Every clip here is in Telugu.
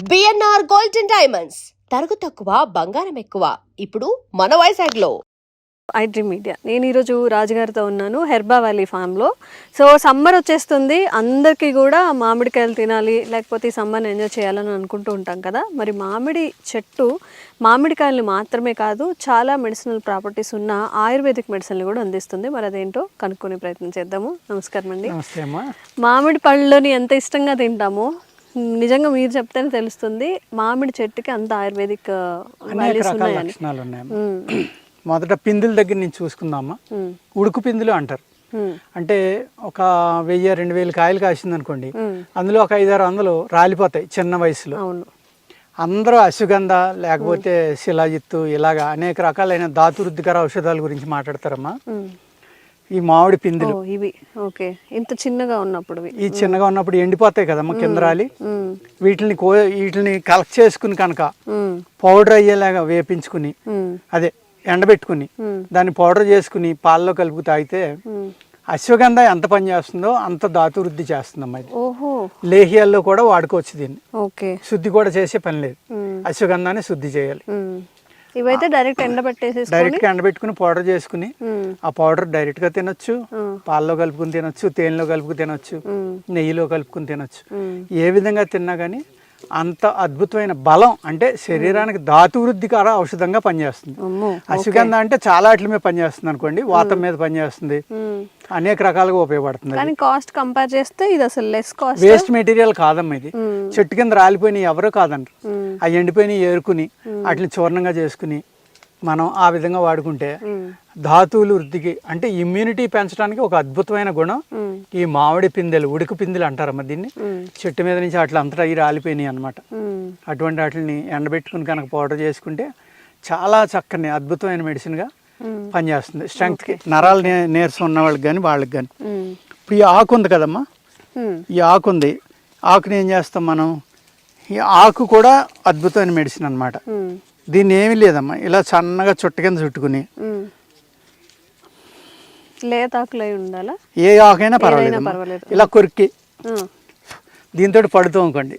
బిఎన్ఆర్ గోల్డ్ అండ్ డైమండ్స్ తరుగు తక్కువ బంగారం ఎక్కువ ఇప్పుడు మన వైజాగ్లో. I dream media. నేను ఈరోజు రాజుగారితో ఉన్నాను హెర్బా వ్యాలీ ఫామ్లో. సో సమ్మర్ వచ్చేస్తుంది, అందరికీ కూడా మామిడికాయలు తినాలి, లేకపోతే ఈ సమ్మర్ని ఎంజాయ్ చేయాలని అనుకుంటూ ఉంటాం కదా. మరి మామిడి చెట్టు మామిడికాయలు మాత్రమే కాదు, చాలా మెడిసినల్ ప్రాపర్టీస్ ఉన్న ఆయుర్వేదిక్ మెడిసిన్లు కూడా అందిస్తుంది. మరి అదేంటో కనుక్కునే ప్రయత్నం చేద్దాము. నమస్కారం అండి. మామిడి పళ్ళని ఎంత ఇష్టంగా తింటామో నిజంగా మీరు చెప్తేనే తెలుస్తుంది మామిడి చెట్టుకి అంత ఆయుర్వేదిక్ లక్షణాలు ఉన్నాయి. మొదట పిందుల దగ్గర నుంచి చూసుకుందామా. ఉడుకు పిందులు అంటారు. అంటే ఒక 1000-2000 కాయలు కాసింది అనుకోండి, అందులో ఒక 500-600 రాలిపోతాయి చిన్న వయసులో. అందరూ అశ్వగంధ లేకపోతే శిలాజిత్తు ఇలాగా అనేక రకాలైన ధాతువృద్ధికర ఔషధాల గురించి మాట్లాడతారమ్మా. ఈ మామిడి పిందులు ఇవి ఓకే, ఇంత చిన్నగా ఉన్నప్పుడు ఈ చిన్నగా ఉన్నప్పుడు ఎండిపోతాయి కదమ్మా కింద రాలి. వీటిని కలెక్ట్ చేసుకుని కనుక పౌడర్ అయ్యేలాగా వేపించుకుని, అదే ఎండబెట్టుకుని దాన్ని పౌడర్ చేసుకుని పాలలో కలుపు తాగితే అశ్వగంధ ఎంత పని చేస్తుందో అంత ధాతువృద్ధి చేస్తుందమ్మా. ఇది లేహ్యాల్లో కూడా వాడుకోవచ్చు దీన్ని. శుద్ధి కూడా చేసే పని లేదు, అశ్వగంధాన్ని శుద్ధి చేయాలి. ఇవైతే డైరెక్ట్ ఎండబెట్టుకుని పౌడర్ చేసుకుని ఆ పౌడర్ డైరెక్ట్ గా తినొచ్చు, పాలలో కలుపుకుని తినొచ్చు, తేనెలో కలుపుకుని తినొచ్చు, నెయ్యిలో కలుపుకుని తినొచ్చు. ఏ విధంగా తిన్నా కానీ అంత అద్భుతమైన బలం, అంటే శరీరానికి ధాతువృద్ధికర ఔషధంగా పనిచేస్తుంది. అశ్వగంధ అంటే చాలా వాటి మీద పనిచేస్తుంది అనుకోండి, వాతం మీద పనిచేస్తుంది, అనేక రకాలుగా ఉపయోగపడుతుంది. కానీ కాస్ట్ కంపేర్ చేస్తే ఇది అసలు లెస్ కాస్ట్, వేస్ట్ మెటీరియల్ కాదమ్మా. ఇది చెట్టు కింద రాలిపోయినాయి ఎవరో కాదంటారు. అవి ఎండిపోయినాయి ఏరుకుని వాటిని చూర్ణంగా చేసుకుని మనం ఆ విధంగా వాడుకుంటే ధాతువులు వృద్ధికి, అంటే ఇమ్యూనిటీ పెంచడానికి ఒక అద్భుతమైన గుణం ఈ మామిడి పిందెలు, ఉడుకు పిందెలు అంటారమ్మా దీన్ని. చెట్టు మీద నుంచి అట్లా అంతటా అవి రాలిపోయినాయి అనమాట. అటువంటి వాటిని ఎండబెట్టుకుని కనుక పౌడర్ చేసుకుంటే చాలా చక్కని అద్భుతమైన మెడిసిన్గా పనిచేస్తుంది స్ట్రెంగ్త్కి. నరాలు నీరసం ఉన్న వాళ్ళకి కానీ వాళ్ళకి కానీ. ఇప్పుడు ఈ ఆకు ఉంది కదమ్మా, ఈ ఆకు ఉంది, ఆకుని ఏం చేస్తాం మనం, ఈ ఆకు కూడా అద్భుతమైన మెడిసిన్ అనమాట. దీన్ని ఏమీ లేదమ్మా, ఇలా సన్నగా చుట్ట కింద చుట్టుకుని, ఏ ఆకైనా పర్వాలేదు, ఇలా కొరికి దీంతో పడుతూ అనుకోండి,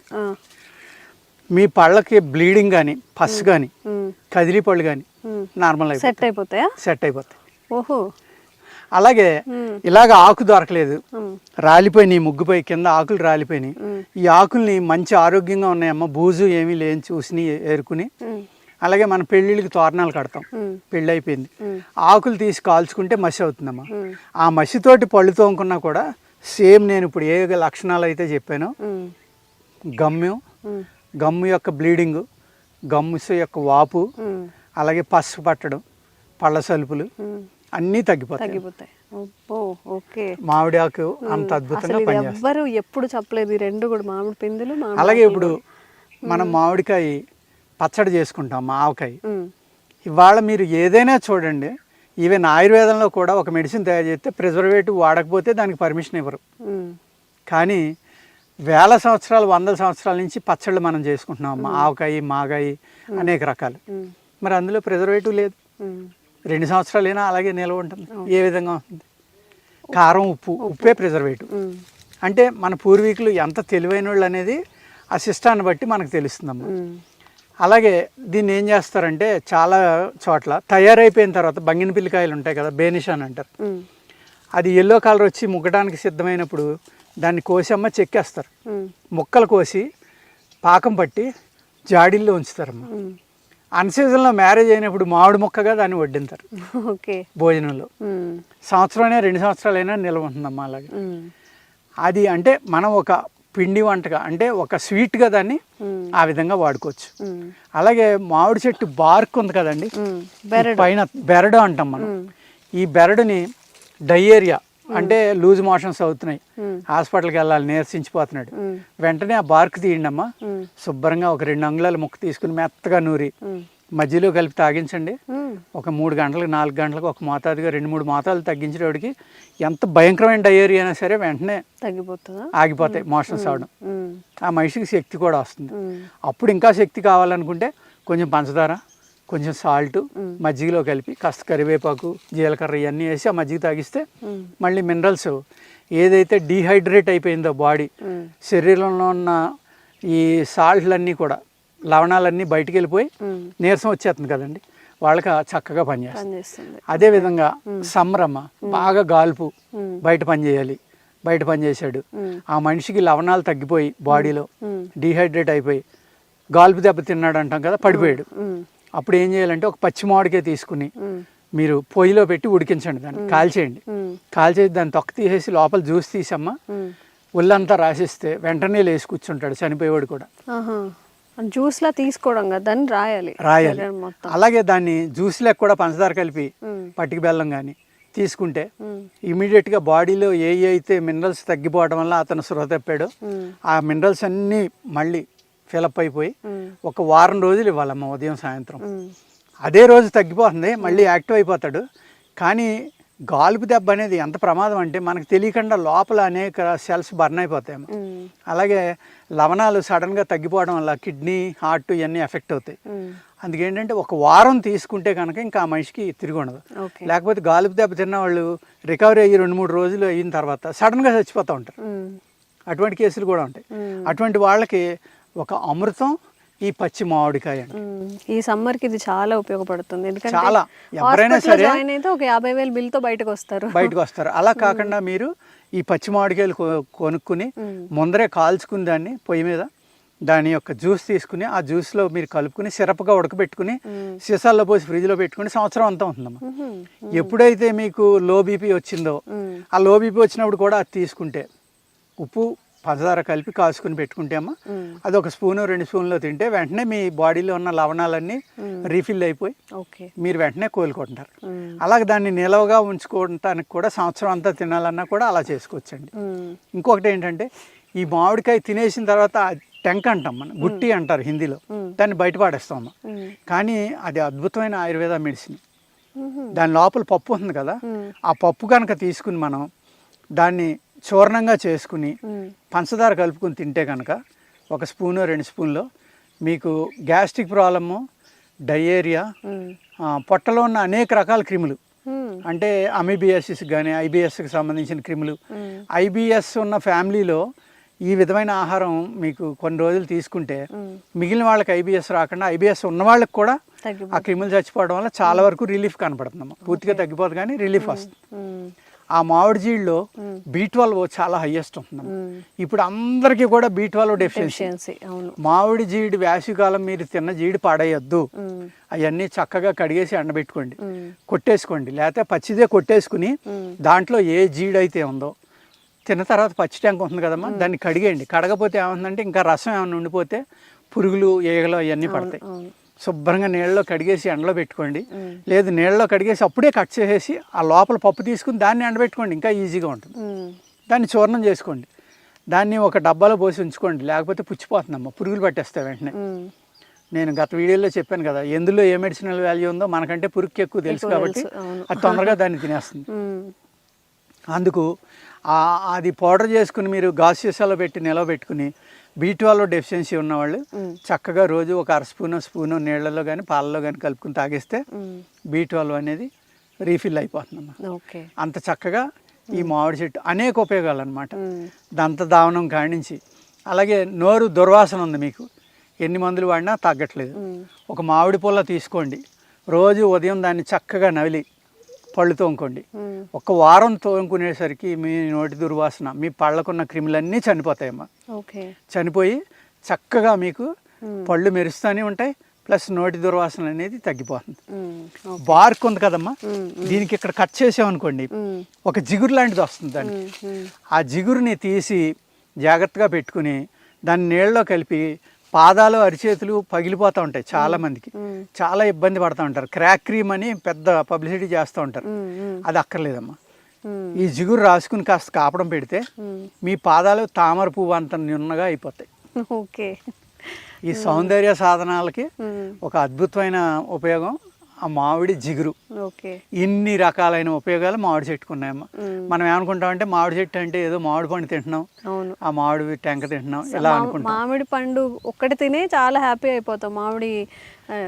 మీ పళ్ళకి బ్లీడింగ్ కానీ పస్ కానీ కదిలి పళ్ళు కానీ నార్మల్ సెట్ అయిపోతాయి. ఓహో, అలాగే ఇలాగ ఆకు దొరకలేదు, రాలిపోయినాయి, ముగ్గుపోయి కింద ఆకులు రాలిపోయినాయి. ఈ ఆకుల్ని మంచి ఆరోగ్యంగా ఉన్నాయమ్మా, బూజు ఏమీ లేని చూసి ఏరుకుని, అలాగే మన పెళ్ళిళ్ళకి తోరణాలు కడతాం, పెళ్ళి అయిపోయింది, ఆకులు తీసి కాల్చుకుంటే మసి అవుతుందమ్మా. ఆ మసితోటి పళ్ళు తోముకున్నా కూడా సేమ్ నేను ఇప్పుడు ఏ లక్షణాలు అయితే చెప్పానో, గమ్ము యొక్క బ్లీడింగు, గమ్ము యొక్క వాపు, అలాగే పసుపు పట్టడం, పళ్ళ సలుపులు అన్నీ తగ్గిపోతాయి. మామిడి ఆకు అంత అద్భుతంగా పనిచేస్తారు. ఎప్పుడు చెప్పలేదు రెండు కూడా మామిడి పిందులు. అలాగే ఇప్పుడు మనం మామిడికాయ పచ్చడి చేసుకుంటాం, ఆవకాయ. ఇవాళ మీరు ఏదైనా చూడండి, ఈవెన్ ఆయుర్వేదంలో కూడా ఒక మెడిసిన్ తయారు చేస్తే ప్రిజర్వేటివ్ వాడకపోతే దానికి పర్మిషన్ ఇవ్వరు. కానీ వేల సంవత్సరాలు, 100 సంవత్సరాల నుంచి పచ్చళ్ళు మనం చేసుకుంటున్నాం, ఆవకాయ, మాగాయ, అనేక రకాలు. మరి అందులో ప్రిజర్వేటివ్ లేదు, 2 సంవత్సరాలైనా అలాగే నిల్వ ఉంటుంది. ఏ విధంగా ఉంటుంది? కారం, ఉప్పే ప్రిజర్వేటివ్. అంటే మన పూర్వీకులు ఎంత తెలివైన వాళ్ళు అనేది ఆ సిస్టాన్ని బట్టి మనకు తెలుస్తుందమ్మా. అలాగే దీన్ని ఏం చేస్తారంటే చాలా చోట్ల తయారైపోయిన తర్వాత బంగిన పిల్లికాయలు ఉంటాయి కదా, బేనిష్ అని అంటారు, అది ఎల్లో కలర్ వచ్చి ముగ్గడానికి సిద్ధమైనప్పుడు దాన్ని కోసమ్మ చెక్కేస్తారు, ముక్కలు కోసి పాకం పట్టి జాడీల్లో ఉంచుతారమ్మా. అన్సీజన్లో మ్యారేజ్ అయినప్పుడు మామిడి ముక్కగా దాన్ని వడ్డింటారు భోజనంలో. సంవత్సరమైనా 2 సంవత్సరాలైనా నిల్వ ఉంటుందమ్మా. అలాగే అది అంటే మనం ఒక పిండి వంటగా, అంటే ఒక స్వీట్గా దాన్ని ఆ విధంగా వాడుకోవచ్చు. అలాగే మామిడి చెట్టు బార్క్ ఉంది కదండి, పైన బెరడు అంటాం మనం. ఈ బెరడుని డయేరియా అంటే లూజ్ మోషన్స్ అవుతున్నాయి, హాస్పిటల్కి వెళ్ళాలి, నీరసించిపోతున్నాడు, వెంటనే ఆ బార్క్ తీయండి అమ్మా. శుభ్రంగా ఒక 2 అంగుళాల ముక్క తీసుకుని మెత్తగా నూరి మధ్యలో కలిపి తాగించండి. ఒక 3 గంటలకు 4 గంటలకు ఒక మోతాదుగా 2-3 మోతాదులు తగ్గించేవాడికి ఎంత భయంకరమైన డయేరియా అయినా సరే వెంటనే ఆగిపోతాయి మోషన్స్ అవడం. ఆ మనిషికి శక్తి కూడా వస్తుంది. అప్పుడు ఇంకా శక్తి కావాలనుకుంటే కొంచెం పంచదార, కొంచెం సాల్ట్, మజ్జిగలో కలిపి కాస్త కరివేపాకు, జీలకర్ర ఇవన్నీ వేసి ఆ మజ్జిగ తాగిస్తే మళ్ళీ మినరల్స్ ఏదైతే డీహైడ్రేట్ అయిపోయిందో బాడీ, శరీరంలో ఉన్న ఈ సాల్ట్లన్నీ కూడా లవణాలన్నీ బయటికి వెళ్ళిపోయి నీరసం వచ్చేస్తుంది కదండి, వాళ్ళకి చక్కగా పనిచేస్తుంది. పనిచేస్తుంది. అదేవిధంగా సమ్మరమ్మ బాగా గాల్పు బయట పనిచేయాలి, బయట పనిచేసాడు, ఆ మనిషికి లవణాలు తగ్గిపోయి బాడీలో డీహైడ్రేట్ అయిపోయి గాల్పు దెబ్బ తిన్నాడు అంటాం కదా, పడిపోయాడు. అప్పుడు ఏం చేయాలంటే ఒక పచ్చి మామిడికాయ తీసుకుని మీరు పొయ్యిలో పెట్టి ఉడికించండి, దాన్ని కాల్చేయండి. కాల్చేసి దాన్ని తొక్క తీసేసి లోపల జ్యూస్ తీసమ్మ ఒళ్ళంతా రాసిస్తే వెంటనే లేచి కూర్చుంటాడు చనిపోయేవాడు కూడా. జ్యూస్ లా తీసుకోవడం కదా, దాన్ని రాయాలి. అలాగే దాన్ని జ్యూస్ లెక్క కూడా పంచదార కలిపి పట్టిక బెల్లం కానీ తీసుకుంటే ఇమీడియట్ గా బాడీలో ఏ అయితే మినరల్స్ తగ్గిపోవడం వల్ల అతను సృహ తప్పాడో ఆ మినరల్స్ అన్నీ మళ్ళీ ఫిలప్ అయిపోయి ఒక వారం రోజులు ఇవ్వాలమ్మ, ఉదయం సాయంత్రం. అదే రోజు తగ్గిపోతుంది, మళ్ళీ యాక్టివ్ అయిపోతాడు. కానీ గాలుపు దెబ్బ అనేది ఎంత ప్రమాదం అంటే మనకు తెలియకుండా లోపల అనేక సెల్స్ బర్న్ అయిపోతాయేమో. అలాగే లవణాలు సడన్గా తగ్గిపోవడం వల్ల కిడ్నీ, హార్ట్ ఇవన్నీ ఎఫెక్ట్ అవుతాయి. అందుకేంటంటే ఒక వారం తీసుకుంటే కనుక ఇంకా ఆ మనిషికి తిరిగి ఉండదు. లేకపోతే గాలుపు దెబ్బ తిన్న వాళ్ళు రికవరీ అయ్యి 2-3 రోజులు అయిన తర్వాత సడన్గా చచ్చిపోతూ ఉంటారు. అటువంటి కేసులు కూడా ఉంటాయి. అటువంటి వాళ్ళకి ఒక అమృతం ఈ పచ్చి మామిడికాయ అండి. ఈ సమ్మర్ కి ఇది చాలా ఉపయోగపడుతుంది. ఎందుకంటే చాలా ఎవరైనా సరే ఒక 50,000 బిల్ తో బయటకు వస్తారు. అలా కాకుండా మీరు ఈ పచ్చి మామిడికాయలు కొనుక్కుని ముందరే కాల్చుకుని దాన్ని పొయ్యి మీద దాని యొక్క జ్యూస్ తీసుకుని ఆ జ్యూస్లో మీరు కలుపుకుని సిరప్గా ఉడకబెట్టుకుని సీసాల్లో పోసి ఫ్రిడ్జ్లో పెట్టుకుని సంవత్సరం అంతా ఉంటుందమ్మా. ఎప్పుడైతే మీకు లో బీపీ వచ్చిందో ఆ లో బీపీ వచ్చినప్పుడు కూడా అది తీసుకుంటే ఉప్పు పంచదార కలిపి కాసుకుని పెట్టుకుంటే అమ్మా అది 1 స్పూను 2 స్పూన్లో తింటే వెంటనే మీ బాడీలో ఉన్న లవణాలన్నీ రీఫిల్ అయిపోయి మీరు వెంటనే కోలుకుంటారు. అలాగే దాన్ని నిలవగా ఉంచుకోవడానికి కూడా సంవత్సరం అంతా తినాలన్నా కూడా అలా చేసుకోవచ్చండి. ఇంకొకటి ఏంటంటే ఈ మామిడికాయ తినేసిన తర్వాత టెంక్ అంటాం, మనం గుట్టి అంటారు హిందీలో, దాన్ని బయట పాడేస్తాం. కానీ అది అద్భుతమైన ఆయుర్వేద మెడిసిన్. దాని లోపల పప్పు ఉంది కదా, ఆ పప్పు కనుక తీసుకుని మనం దాన్ని చూర్ణంగా చేసుకుని పంచదార కలుపుకుని తింటే కనుక 1 స్పూను 2 స్పూన్లో మీకు గ్యాస్ట్రిక్ ప్రాబ్లము, డయేరియా, పొట్టలో ఉన్న అనేక రకాల క్రిములు అంటే అమీబియాసిస్ కానీ ఐబిఎస్కి సంబంధించిన క్రిములు, ఐబిఎస్ ఉన్న ఫ్యామిలీలో ఈ విధమైన ఆహారం మీకు కొన్ని రోజులు తీసుకుంటే మిగిలిన వాళ్ళకి ఐబిఎస్ రాకుండా ఐబిఎస్ ఉన్న వాళ్ళకి కూడా ఆ క్రిములు చచ్చిపోవడం వల్ల చాలా వరకు రిలీఫ్ కనపడుతుందమ్మా. పూర్తిగా తగ్గిపోదు కానీ రిలీఫ్ వస్తుంది. ఆ మామిడి జీడిలో B12 చాలా హైయెస్ట్ ఉంటుంది. ఇప్పుడు అందరికీ కూడా B12 డెఫిషియన్సీ. మామిడి జీడి వేసవికాలం మీరు తిన్న జీడి పాడేయద్దు, అవన్నీ చక్కగా కడిగేసి ఎండబెట్టుకోండి, కొట్టేసుకోండి. లేకపోతే పచ్చిదే కొట్టేసుకుని దాంట్లో ఏ జీడి అయితే ఉందో తిన్న తర్వాత పచ్చి ట్యాంక్ ఉంటుంది కదమ్మా, దాన్ని కడిగేయండి. కడగపోతే ఏముందంటే ఇంకా రసం ఏమైనా ఉండిపోతే పురుగులు, ఈగలు అవన్నీ పడతాయి. శుభ్రంగా నీళ్ళలో కడిగేసి ఎండలో పెట్టుకోండి. లేదు నీళ్ళలో కడిగేసి అప్పుడే కట్ చేసేసి ఆ లోపల పప్పు తీసుకుని దాన్ని ఎండబెట్టుకోండి, ఇంకా ఈజీగా ఉంటుంది. దాన్ని చూర్ణం చేసుకోండి, దాన్ని ఒక డబ్బాలో పోసి ఉంచుకోండి. లేకపోతే పుచ్చిపోతుందమ్మా, పురుగులు పట్టేస్తాయి వెంటనే. నేను గత వీడియోలో చెప్పాను కదా, ఎందులో ఏ మెడిసినల్ వాల్యూ ఉందో మనకంటే పురుగుకి ఎక్కువ తెలుసు కాబట్టి అది తొందరగా దాన్ని తినేస్తుంది. అందుకు అది పౌడర్ చేసుకుని మీరు గాజు సీసాలో పెట్టి నిలవ పెట్టుకుని B12 డెఫిషియన్సీ ఉన్నవాళ్ళు చక్కగా రోజు ఒక 1/2 స్పూను నీళ్ళలో కానీ పాలలో కానీ కలుపుకుని తాగేస్తే B12 అనేది రీఫిల్ అయిపోతుందమ్మా. అంత చక్కగా ఈ మామిడి చెట్టు అనేక ఉపయోగాలు అనమాట. దంత దావనం కానించి అలాగే నోరు దుర్వాసన ఉంది మీకు, ఎన్ని మందులు వాడినా తగ్గట్లేదు. ఒక మామిడి పుల్ల తీసుకోండి, రోజు ఉదయం దాన్ని చక్కగా నవిలి పళ్ళు తోముకోండి. 1 వారం తోముకునేసరికి మీ నోటి దుర్వాసన, మీ పళ్ళకున్న క్రిములన్నీ చనిపోతాయమ్మా. చనిపోయి చక్కగా మీకు పళ్ళు మెరుస్తూనే ఉంటాయి, ప్లస్ నోటి దుర్వాసన అనేది తగ్గిపోతుంది. బార్క్ ఉంది కదమ్మా, దీనికి ఇక్కడ కట్ చేసామనుకోండి ఒక జిగురు లాంటిది వస్తుంది. దానికి ఆ జిగురుని తీసి జాగ్రత్తగా పెట్టుకుని దాన్ని నీళ్ళలో కలిపి పాదాలు అరిచేతులు పగిలిపోతూ ఉంటాయి చాలా మందికి, చాలా ఇబ్బంది పడుతూ ఉంటారు. క్రాక్ క్రీమ్ అని పెద్ద పబ్లిసిటీ చేస్తూ ఉంటారు, అది అక్కర్లేదమ్మా. ఈ జిగురు రాసుకుని కాస్త కాపడం పెడితే మీ పాదాలు తామర పువ్వు అంత నున్నగా అయిపోతాయి. ఈ సౌందర్య సాధనాలకి ఒక అద్భుతమైన ఉపయోగం ఆ మామిడి జిగురు. ఇన్ని రకాలైన ఉపయోగాలు మామిడి చెట్టుకున్నాయమ్మా. మనం ఏమనుకుంటామంటే మామిడి చెట్టు అంటే ఏదో మామిడి పండు తింటున్నాం, ఆ మామిడి టెంక తింటున్నాం ఇలా అనుకుంటాం. మామిడి పండు ఒక్కటి తినే చాలా హ్యాపీ అయిపోతాం మామిడి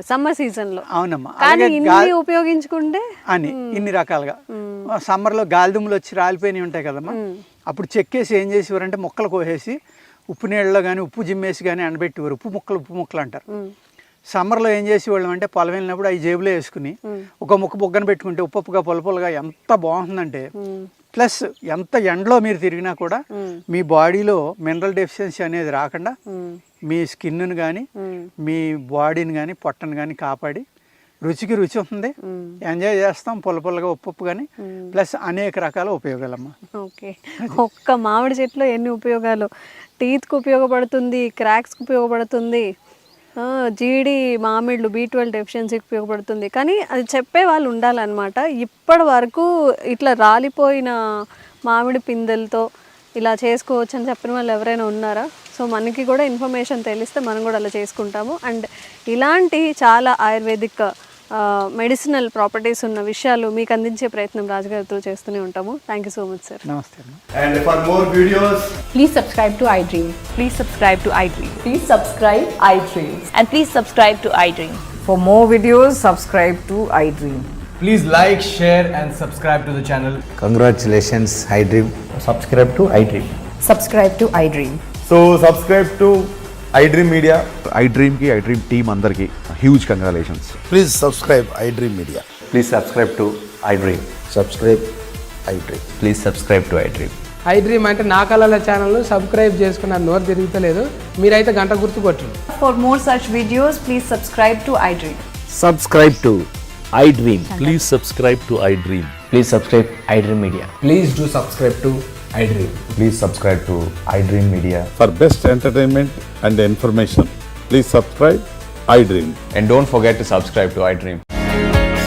సమ్మర్ సీజన్ లో. అవునమ్మా, ఉపయోగించుకుంటే అని ఇన్ని రకాలుగా. సమ్మర్ లో గాలిదుమ్ములు వచ్చి రాలిపోయినవి ఉంటాయి కదమ్మా, అప్పుడు చెక్కేసి ఏం చేసేవారంటే ముక్కలు కోసేసి ఉప్పు నీళ్ళలో కానీ ఉప్పు జిమ్మేసి కానీ ఎండబెట్టేవారు. ఉప్పు ముక్కలు అంటారు. సమ్మర్లో ఏం చేసేవాళ్ళం అంటే పొలం వెళ్ళినప్పుడు అవి జేబులో వేసుకుని ఒక ముక్క బొగ్గన పెట్టుకుంటే ఉప్పుగా పొలపొలగా ఎంత బాగుంటుందంటే, ప్లస్ ఎంత ఎండలో మీరు తిరిగినా కూడా మీ బాడీలో మినరల్ డెఫిషియన్సీ అనేది రాకుండా మీ స్కిన్ను కానీ మీ బాడీని కానీ పొట్టను కానీ కాపాడి రుచికి రుచి ఉంటుంది, ఎంజాయ్ చేస్తాం పొలపొలగా ఉప్పు కానీ, ప్లస్ అనేక రకాల ఉపయోగాలమ్మా. ఓకే, ఒక్క మామిడి చెట్లో ఎన్ని ఉపయోగాలు. టీత్కి ఉపయోగపడుతుంది, క్రాక్స్కి ఉపయోగపడుతుంది, జీడి మామిళ్ళు B12 డెఫిషియన్సీకి ఉపయోగపడుతుంది. కానీ అది చెప్పే వాళ్ళు ఉండాలన్నమాట. ఇప్పటి వరకు ఇట్లా రాలిపోయిన మామిడి పిందెలతో ఇలా చేసుకోవచ్చు అని చెప్పిన వాళ్ళు ఎవరైనా ఉన్నారా? సో మనకి కూడా ఇన్ఫర్మేషన్ తెలిస్తే మనం కూడా అలా చేసుకుంటాము. అండ్ ఇలాంటి చాలా ఆయుర్వేదిక్ మెడిసినల్ ప్రాపర్టీస్ ఉన్న విషయాలు మీకు అందించే ప్రయత్నం రాజుగారితో చేస్తూనే ఉంటాము. Thank you so much sir. నమస్తే. And for more videos, Please subscribe to iDream. Please subscribe to iDream. Please subscribe iDream. And please subscribe to iDream. For more videos, subscribe to iDream. please like, share and subscribe to the channel. Congratulations, iDream. Subscribe to iDream. Subscribe to iDream. So subscribe to iDream Media. iDream की iDream team अंदर की huge congratulations. Please subscribe iDream Media. Please subscribe to iDream. Subscribe iDream. Please subscribe to iDream. iDream అంటే నా కళల ఛానల్ సబ్స్క్రైబ్ చేసుకున్న నోరు తిరుగుతలేదు, మీరైతే గంట గుర్తు కొట్టండి. For more such videos, please subscribe to iDream. Subscribe to iDream. Please subscribe to iDream. Please subscribe iDream Media. Please do subscribe to iDream. Please subscribe to iDream Media. For best entertainment and information, please subscribe iDream. And don't forget to subscribe to iDream.